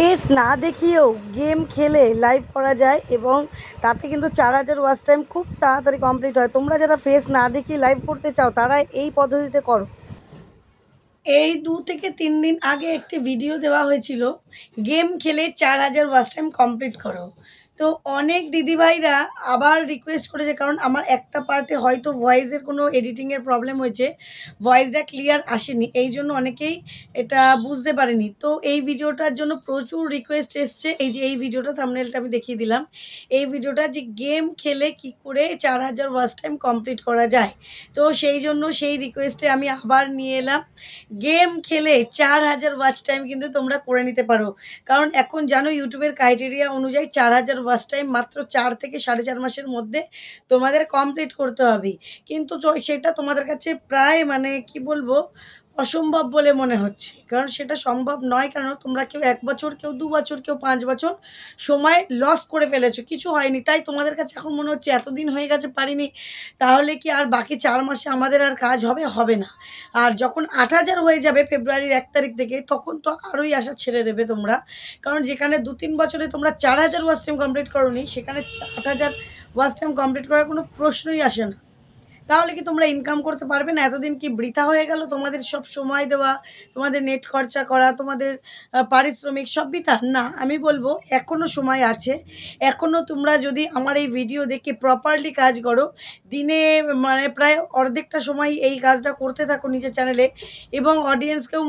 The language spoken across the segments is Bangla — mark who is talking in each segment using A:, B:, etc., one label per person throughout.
A: ফেস না দেখিয়েও গেম খেলে লাইভ করা যায় এবং তাতে কিন্তু 4000 ওয়াচ টাইম খুব তাড়াতাড়ি কমপ্লিট হয়। তোমরা যারা ফেস না দেখিয়ে লাইভ করতে চাও তারা এই পদ্ধতিতে করো। এই 2 থেকে 3 দিন আগে একটি ভিডিও দেওয়া হয়েছিল, গেম খেলে 4000 ওয়াচ টাইম কমপ্লিট করো। তো অনেক দিদিভাইরা আবার রিকোয়েস্ট করেছে, কারণ আমার একটা পার্টে হয়তো ভয়েসের কোনো এডিটিংয়ের প্রবলেম হয়েছে, ভয়েসটা ক্লিয়ার আসেনি, এই জন্য অনেকেই এটা বুঝতে পারেনি। তো এই ভিডিওটার জন্য প্রচুর রিকোয়েস্ট এসছে। এই যে এই ভিডিওটা, থাম্বনেলটা আমি দেখিয়ে দিলাম। এই ভিডিওটা যে গেম খেলে কি করে 4000 ওয়াচ টাইম কমপ্লিট করা যায়, তো সেই জন্য সেই রিকোয়েস্টে আমি আবার নিয়ে এলাম। গেম খেলে 4000 ওয়াচ টাইম কিন্তু তোমরা করে নিতে পারো। কারণ এখন জানো ইউটিউবের ক্রাইটেরিয়া অনুযায়ী 4000 ওয়াচ টাইম মাত্র 4 থেকে 4.5 মাসের মধ্যে তোমাদের কমপ্লিট করতে হবে। কিন্তু সেটা তোমাদের কাছে প্রায় মানে কি বলবো, অসম্ভব বলে মনে হচ্ছে। কারণ সেটা সম্ভব নয়, কারণ তোমরা কেউ 1 বছর, কেউ 2 বছর, কেউ 5 বছর সময় লস করে ফেলেছো। কিছু হয়নি। তাই তোমাদের কাছে এখন মনে হচ্ছে এতদিন হয়ে গেছে পারিনি, তাহলে কি আর বাকি 4 মাসে আমাদের আর কাজ হবে? হবে না। আর যখন 8000 হয়ে যাবে ফেব্রুয়ারির 1 তারিখ থেকে, তখন তো আরোই আশা ছেড়ে দেবে তোমরা। কারণ যেখানে 2-3 বছরে তোমরা 4000 ওয়াচ টাইম কমপ্লিট করোনি, সেখানে 8000 ওয়াচ টাইম কমপ্লিট করার কোনো প্রশ্নই আসে না। তাহলে কি তোমরা ইনকাম করতে পারবে না? এতদিন কি বৃথা হয়ে গেল? তোমাদের সব সময় দেওয়া, তোমাদের নেট খরচা করা, তোমাদের পারিশ্রমিক সব বৃথা? না, আমি বলব এখনও সময় আছে। এখনও তোমরা যদি আমার এই ভিডিও দেখে প্রপারলি কাজ করো, দিনে মানে প্রায় অর্ধেকটা সময় এই কাজটা করতে থাকো নিজের চ্যানেলে, এবং অডিয়েন্সকেও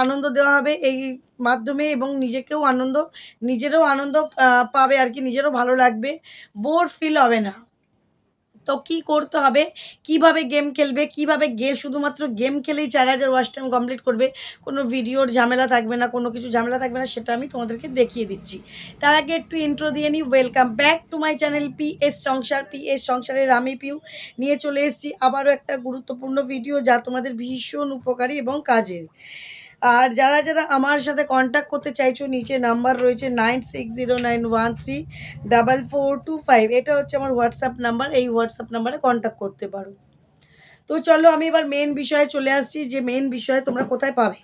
A: আনন্দ দেওয়া হবে এই মাধ্যমে, এবং নিজেরও আনন্দ পাবে আরকি, নিজেরও ভালো লাগবে, বোর ফিল হবে না। তো কি করতে হবে? কিভাবে গেম খেলবে? কিভাবে শুধুমাত্র গেম খেলেই 4000 ওয়াচ টাইম কমপ্লিট করবে? কোনো ভিডিওর ঝামেলা থাকবে না, কোনো কিছু ঝামেলা থাকবে না, সেটা আমি তোমাদেরকে দেখিয়ে দিচ্ছি। তার আগে একটু ইন্ট্রো দিয়ে নিই। Welcome back to my channel PS সংসার। পিএস সংসারের আমি পিউ নিয়ে চলে এসেছি আবারও একটা গুরুত্বপূর্ণ ভিডিও, যা তোমাদের ভীষণ উপকারী এবং কাজের। আর যারা আমার সাথে কন্ট্যাক্ট করতে চাইছো, নিচে নাম্বার রয়েছে 9609134425। এটা হচ্ছে আমার হোয়াটসঅ্যাপ নাম্বার। এই হোয়াটসঅ্যাপ নাম্বারে কন্ট্যাক্ট করতে পারো। তো চলো আমি এবার মেন বিষয়ে চলে আসছি, যে মেন বিষয়ে তোমরা কোথায় পাবে।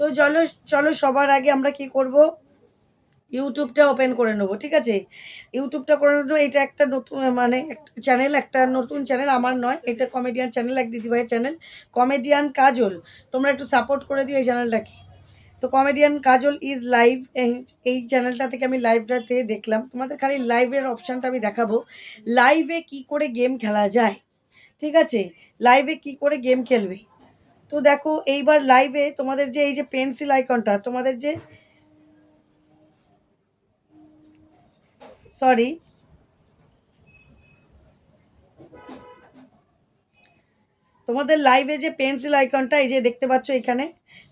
A: তো চলো সবার আগে আমরা কি করব, ইউটিউবটা ওপেন করে নেবো, ঠিক আছে? ইউটিউবটা করে নেবো। এটা একটা নতুন মানে চ্যানেল, একটা নতুন চ্যানেল, আমার নয়, এটা কমেডিয়ান চ্যানেল, এক দিদিভাইয়ের চ্যানেল, কমেডিয়ান কাজল। তোমরা একটু সাপোর্ট করে দিও এই চ্যানেলটাকে। তো কমেডিয়ান কাজল ইজ লাইভ, এই চ্যানেলটা থেকে আমি লাইভটাতে দেখলাম। তোমাদের খালি লাইভের অপশানটা আমি দেখাবো, লাইভে কি করে গেম খেলা যায়, ঠিক আছে? লাইভে কি করে গেম খেলবে। তো দেখো এইবার লাইভে তোমাদের যে এই যে পেন্সিল আইকনটা, তোমাদের যে সরি তোমাদের লাইভে যে পেন্সিল আইকনটা এই যে দেখতে পাচ্ছ এখানে,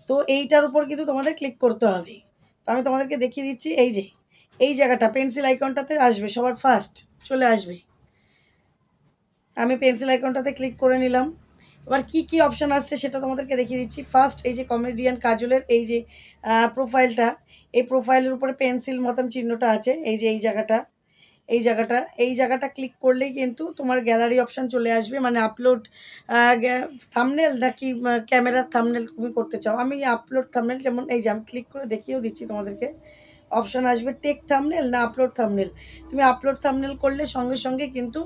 A: তো এইটার উপর কিন্তু তোমাদের ক্লিক করতে হবে। তো আমি তোমাদেরকে দেখিয়ে দিচ্ছি। এই যে এই জায়গাটা পেন্সিল আইকনটাতে আসবে, সবার ফার্স্ট চলে আসবে। আমি পেন্সিল আইকনটাতে ক্লিক করে নিলাম। এবার কি অপশান আসছে সেটা তোমাদেরকে দেখিয়ে দিচ্ছি। ফার্স্ট এই যে কমেডিয়ান কাজলের এই যে প্রোফাইলটা, এই প্রোফাইলের উপরে পেন্সিল মতন চিহ্নটা আছে, এই যে এই জায়গাটা ক্লিক করলেই কিন্তু তোমার গ্যালারি অপশান চলে আসবে। মানে আপলোড থাম্বনেল নাকি ক্যামেরার থাম্বনেল তুমি করতে চাও। আমি আপলোড থাম্বনেল, যেমন এই যে আমি ক্লিক করে দেখিয়েও দিচ্ছি তোমাদেরকে। অপশান আসবে টেক থাম্বনেল না আপলোড থাম্বনেল। তুমি আপলোড থাম্বনেল করলে সঙ্গে সঙ্গে কিন্তু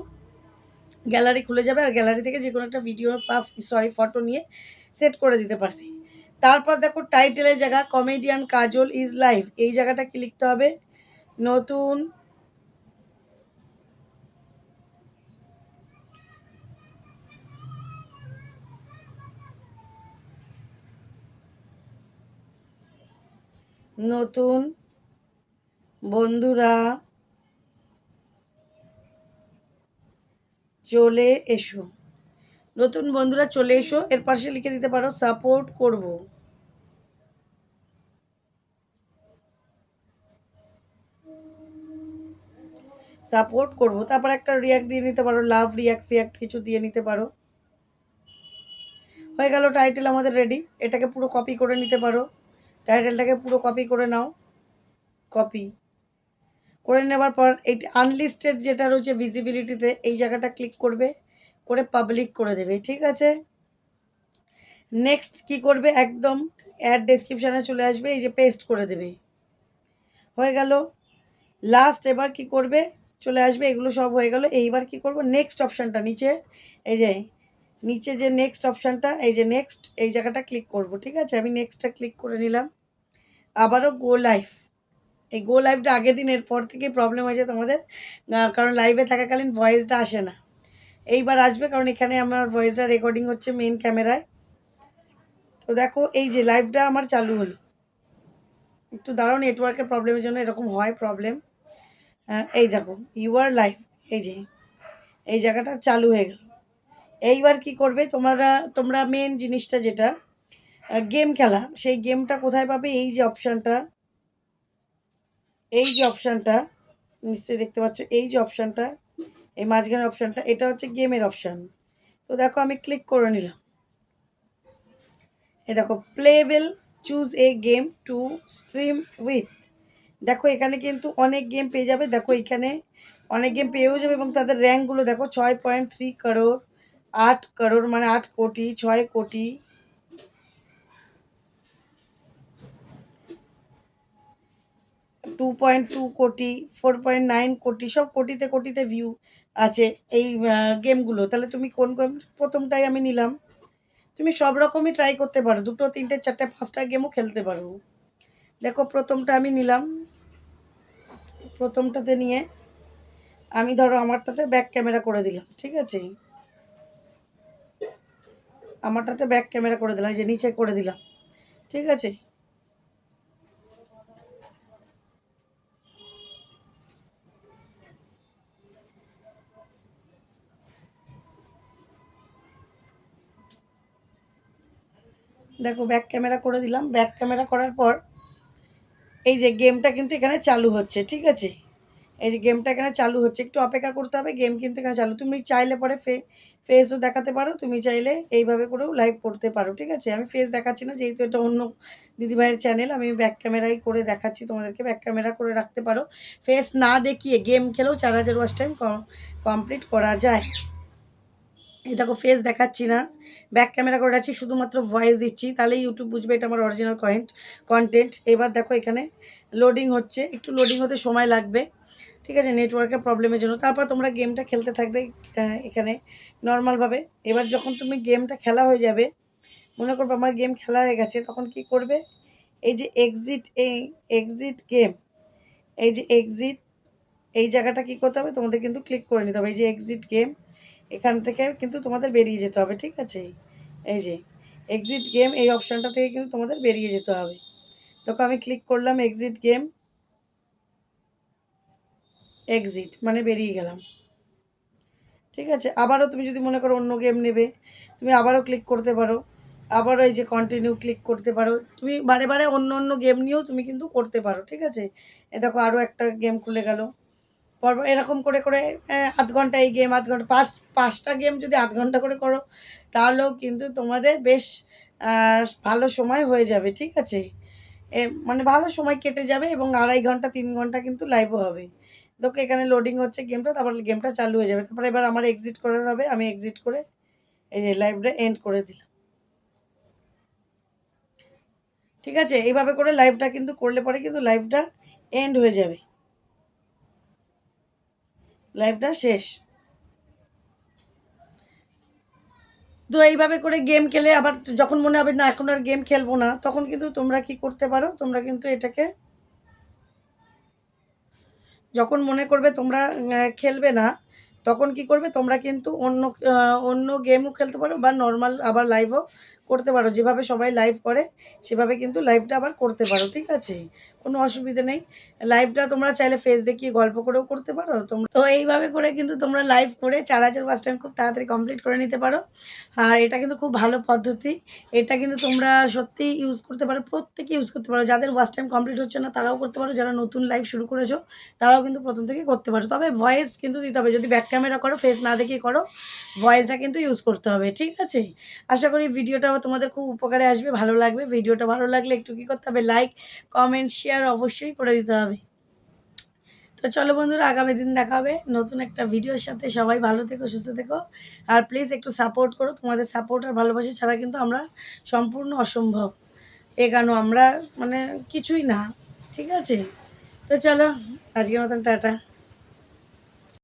A: গ্যালারি খুলে যাবে, আর গ্যালারি থেকে যে কোনো একটা ভিডিও বা ফটো নিয়ে সেট করে দিতে পারবে। তারপর দেখো টাইটেলের জায়গা কমেডিয়ান কাজল ইজ লাইভ, এই জায়গাটা কি লিখতে হবে, নতুন নতুন বন্ধুরা চলে এসো, নতুন বন্ধুরা চলে এসো। এর পাশে লিখে দিতে পারো সাপোর্ট করব। সাপোর্ট করব, তারপর একটা রিয়াক্ট দিয়ে নিতে পারো, লাভ রিয়াক্ট ফিয়াক্ট কিছু দিয়ে নিতে পারো। হয়ে গেল টাইটেল আমাদের রেডি। এটাকে পুরো কপি করে নিতে পারো, টাইটেলটাকে পুরো কপি করে নাও। কপি করে নেবার পর এই আনলিস্টেড যেটা রয়েছে ভিজিবিলিটিতে, এই জায়গাটা ক্লিক করবে, করে পাবলিক করে দেবে, ঠিক আছে? নেক্সট কি করবে, একদম অ্যাড ডেসক্রিপশানে চলে আসবে, এই যে পেস্ট করে দেবে। হয়ে গেল। লাস্ট এবার কি করবে, চলে আসবে, এগুলো সব হয়ে গেল। এইবার কি করব, নেক্সট অপশানটা নিচে, এই যে নিচে যে নেক্সট অপশানটা, এই যে নেক্সট, এই জায়গাটা ক্লিক করব। ঠিক আছে, আমি নেক্সটটা ক্লিক করে নিলাম। আবারও গো লাইভ। এই গো লাইভটা আগের দিন, এরপর থেকেই প্রবলেম হয়েছে তোমাদের, কারণ লাইভে থাকাকালীন ভয়েসটা আসে না। এইবার আসবে, কারণ এখানে আমার ভয়েসটা রেকর্ডিং হচ্ছে মেন ক্যামেরায়। তো দেখো এই যে লাইভটা আমার চালু হলো। একটু দাঁড়াও, নেটওয়ার্কের প্রবলেমের জন্য এরকম হয় প্রবলেম। এই দেখো ইউ আর লাইভ, এই যে এই জায়গাটা চালু হয়ে গেল। এইবার কি করবে তোমরা মেন জিনিসটা যেটা গেম খেলা, সেই গেমটা কোথায় পাবে, এই যে অপশানটা, এই যে অপশানটা নিশ্চয়ই দেখতে পাচ্ছ, এই যে অপশানটা, এই মাঝখানের অপশানটা, এটা হচ্ছে গেমের অপশান। তো দেখো আমি ক্লিক করে নিলাম। এই দেখো প্লেবেল, choose a game to stream with. দেখো এখানে কিন্তু অনেক গেম পেয়ে যাবে। দেখো এখানে অনেক গেম পেয়েও যাবে, এবং তাদের র্যাঙ্কগুলো দেখো 6.3 করোড়, 8 করোড় মানে 8 কোটি, 6 কোটি, 2.2 কোটি, 4.9 কোটি, সব কোটিতে কোটিতে ভিউ আছে এই গেমগুলো। তাহলে তুমি কোন গেম, প্রথমটাই আমি নিলাম। তুমি সব রকমই ট্রাই করতে পারো, 2, 3, 4, 5টা গেমও খেলতে পারো। দেখো প্রথমটা আমি নিলাম। প্রথমটাতে নিয়ে আমি ধরো আমারটাতে ব্যাক ক্যামেরা করে দিলাম। ঠিক আছে, আমারটাতে ব্যাক ক্যামেরা করে দিলাম, এই যে নিচে করে দিলাম। ঠিক আছে, দেখো ব্যাক ক্যামেরা করে দিলাম। ব্যাক ক্যামেরা করার পর এই যে গেমটা কিন্তু এখানে চালু হচ্ছে। ঠিক আছে, এই যে গেমটা এখানে চালু হচ্ছে, একটু অপেক্ষা করতে হবে। গেম কিন্তু এখানে চালু, তুমি চাইলে পরে ফেসও দেখাতে পারো, তুমি চাইলে এইভাবে করেও লাইভ করতে পারো। ঠিক আছে, আমি ফেস দেখাচ্ছি না, যেহেতু এটা অন্য দিদিভাইয়ের চ্যানেল, আমি ব্যাক ক্যামেরাই করে দেখাচ্ছি তোমাদেরকে। ব্যাক ক্যামেরা করে রাখতে পারো, ফেস না দেখিয়ে গেম খেলেও 4000 ওয়াচ টাইম কমপ্লিট করা যায়। এই দেখো ফেস দেখাচ্ছি না, ব্যাক ক্যামেরা করে রাখছি, শুধুমাত্র ভয়েস দিচ্ছি, তাহলে ইউটিউব বুঝবে এটা আমার অরিজিনাল কন্টেন্ট। এবার দেখো এখানে লোডিং হচ্ছে, একটু লোডিং হতে সময় লাগবে। ঠিক আছে, নেটওয়ার্কের প্রবলেমের জন্য। তারপর তোমরা গেমটা খেলতে থাকবে এখানে নর্মালভাবে। এবার যখন তুমি গেমটা খেলা হয়ে যাবে, মনে করবে আমার গেম খেলা হয়ে গেছে, তখন কি করবে, এই যে এক্সিট, এই এক্সিট গেম, এই যে এক্সিট, এই জায়গাটা কি করতে হবে, তোমাদের কিন্তু ক্লিক করে নিতে হবে। এই যে এক্সিট গেম, এখান থেকে কিন্তু তোমাদের বেরিয়ে যেতে হবে। ঠিক আছে, এই যে এক্সিট গেম, এই অপশানটা থেকে কিন্তু তোমাদের বেরিয়ে যেতে হবে। দেখো আমি ক্লিক করলাম এক্সিট গেম, এক্সিট মানে বেরিয়ে গেলাম। ঠিক আছে, আবারও তুমি যদি মনে করো অন্য গেম নেবে, তুমি আবারও ক্লিক করতে পারো। আবারও এই যে কন্টিনিউ ক্লিক করতে পারো। তুমি বারে বারে অন্য অন্য গেম নিয়েও তুমি কিন্তু করতে পারো। ঠিক আছে, এ দেখো আরও একটা গেম খুলে গেল। পরপর এরকম করে করে আধ ঘন্টা এই গেম, আধ ঘন্টা, পাঁচটা গেম যদি আধ ঘন্টা করে করো, তাহলেও কিন্তু তোমাদের বেশ ভালো সময় হয়ে যাবে। ঠিক আছে, মানে ভালো সময় কেটে যাবে, এবং 2.5 ঘন্টা 3 ঘন্টা কিন্তু লাইভও হবে। দেখো এখানে লোডিং হচ্ছে গেমটা, তারপর গেমটা চালু হয়ে যাবে। তারপরে এবার আমার এক্সিট করার হবে, আমি এক্সিট করে এই যে লাইভটা এন্ড করে দিলাম। ঠিক আছে, এইভাবে করে লাইভটা কিন্তু করলে পরে কিন্তু লাইভটা এন্ড হয়ে যাবে, লাইভটা শেষ। তো এইভাবে করে গেম খেলে আবার যখন মনে হবে না এখন আর গেম খেলবো না, তখন কিন্তু তোমরা কি করতে পারো, তোমরা কিন্তু এটাকে যখন মনে করবে তোমরা খেলবে না, তখন কি করবে, তোমরা কিন্তু অন্য গেমও খেলতে পারো, বা নর্মাল আবার লাইভও করতে পারো। যেভাবে সবাই লাইভ করে সেভাবে কিন্তু লাইভটা আবার করতে পারো। ঠিক আছে, কোনো অসুবিধে নেই। লাইভটা তোমরা চাইলে ফেস দেখিয়ে গল্প করেও করতে পারো তোমরা। তো এইভাবে করে কিন্তু তোমরা লাইভ করে 4000 ওয়াচ টাইম খুব তাড়াতাড়ি কমপ্লিট করে নিতে পারো। আর এটা কিন্তু খুব ভালো পদ্ধতি। এটা কিন্তু তোমরা সত্যিই ইউজ করতে পারো, প্রত্যেকে ইউজ করতে পারো। যাদের ওয়াচ টাইম কমপ্লিট হচ্ছে না তারাও করতে পারো, যারা নতুন লাইভ শুরু করেছো তারাও কিন্তু প্রথম থেকে করতে পারো। তবে ভয়েস কিন্তু দিতে হবে, যদি ব্যাক ক্যামেরা করো, ফেস না দেখিয়ে করো, ভয়েসটা কিন্তু ইউজ করতে হবে। ঠিক আছে, আশা করি ভিডিওটা তোমাদের খুব উপকারে আসবে, ভালো লাগবে। ভিডিওটা ভালো লাগলে একটু কী করতে হবে, লাইক, কমেন্ট, শেয়ার অবশ্যই করে দিতে হবে। তো চলো বন্ধুরা, আগামী দিন দেখা হবে নতুন একটা ভিডিওর সাথে। সবাই ভালো থেকো, সুস্থ থেকো, আর প্লিজ একটু সাপোর্ট করো। তোমাদের সাপোর্ট আর ভালোবাসা ছাড়া কিন্তু আমরা সম্পূর্ণ অসম্ভব এগানো, আমরা মানে কিছুই না। ঠিক আছে, তো চলো, আজকের মতন টাটা।